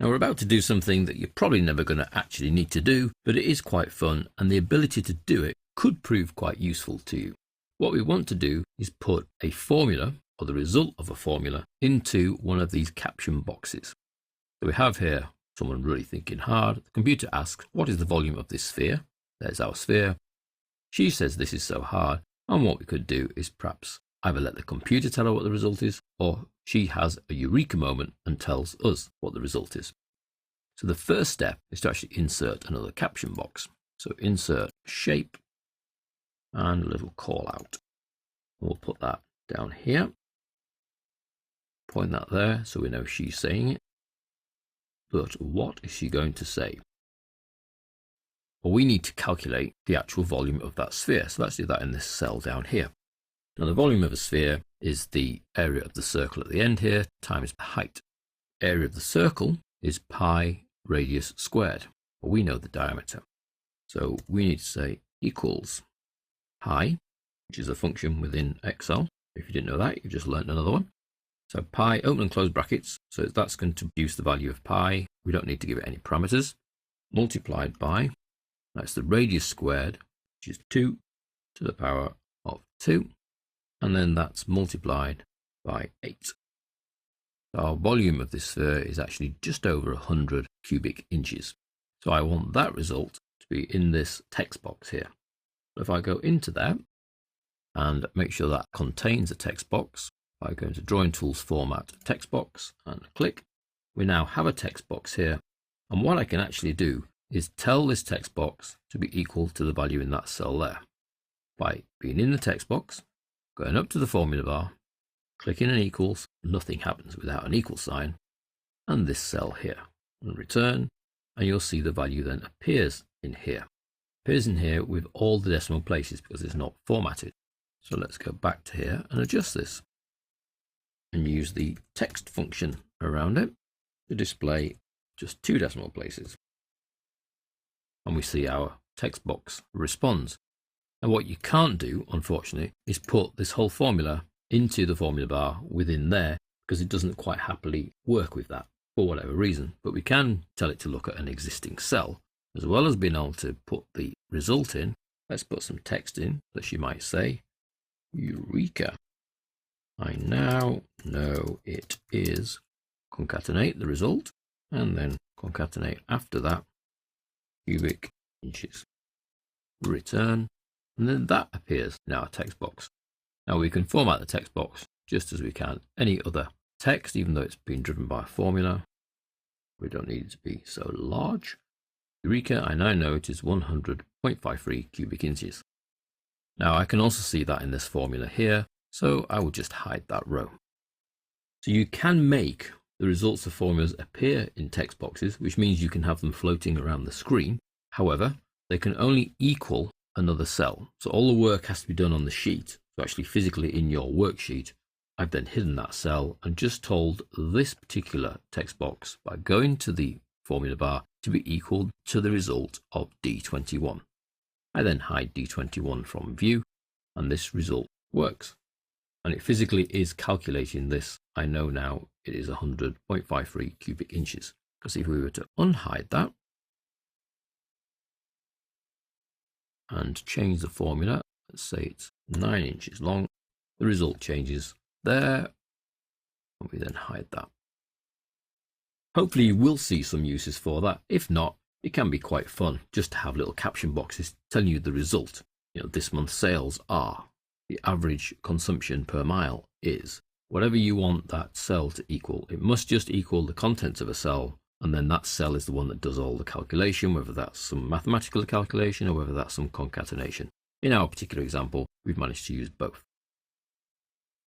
Now we're about to do something that you're probably never going to actually need to do, but it is quite fun, and the ability to do it could prove quite useful to you. What we want to do is put a formula, or the result of a formula, into one of these caption boxes. So we have here someone really thinking hard. The computer asks, what is the volume of this sphere? There's our sphere. She says this is so hard, and what we could do is perhaps either let the computer tell her what the result is, or she has a eureka moment and tells us what the result is. So the first step is to actually insert another caption box. So insert shape and a little call out. We'll put that down here. Point that there so we know she's saying it. But what is she going to say? Well, we need to calculate the actual volume of that sphere. So let's do that in this cell down here. Now the volume of a sphere is the area of the circle at the end here times the height. Area of the circle is pi radius squared. Well, we know the diameter. So we need to say equals pi, which is a function within Excel. If you didn't know that, you've just learned another one. So pi, open and close brackets. So that's going to produce the value of pi. We don't need to give it any parameters. Multiplied by, that's the radius squared, which is 2 to the power of 2. And then that's multiplied by 8. So our volume of this sphere is actually just over 100 cubic inches. So I want that result to be in this text box here. So if I go into there and make sure that contains a text box, I go into Drawing Tools Format, Text Box, and click, we now have a text box here. And what I can actually do is tell this text box to be equal to the value in that cell there. By being in the text box, going up to the formula bar, clicking an equals, nothing happens without an equal sign, and this cell here, and return, and you'll see the value then appears in here. Appears in here with all the decimal places because it's not formatted. So let's go back to here and adjust this, and use the text function around it to display just 2 decimal places. And we see our text box responds. And what you can't do, unfortunately, is put this whole formula into the formula bar within there because it doesn't quite happily work with that for whatever reason. But we can tell it to look at an existing cell, as well as being able to put the result in. Let's put some text in that she might say, Eureka! I now know it is, concatenate the result, and then concatenate after that, cubic inches. Return. And then that appears in our text box. Now we can format the text box just as we can any other text, even though it's been driven by a formula. We don't need it to be so large. Eureka, I now know it is 100.53 cubic inches. Now I can also see that in this formula here, so I will just hide that row. So you can make the results of formulas appear in text boxes, which means you can have them floating around the screen. However, they can only equal another cell. So all the work has to be done on the sheet. So actually physically in your worksheet, I've then hidden that cell and just told this particular text box by going to the formula bar to be equal to the result of D21. I then hide D21 from view, and this result works. And it physically is calculating this. I know now it is 100.53 cubic inches. Because if we were to unhide that, and change the formula, let's say it's 9 inches long, the result changes there, and we then hide that. Hopefully you will see some uses for that. If not, it can be quite fun just to have little caption boxes telling you the result. You know, this month's sales are, the average consumption per mile is, whatever you want that cell to equal. It must just equal the contents of a cell, and then that cell is the one that does all the calculation, whether that's some mathematical calculation or whether that's some concatenation. In our particular example, we've managed to use both.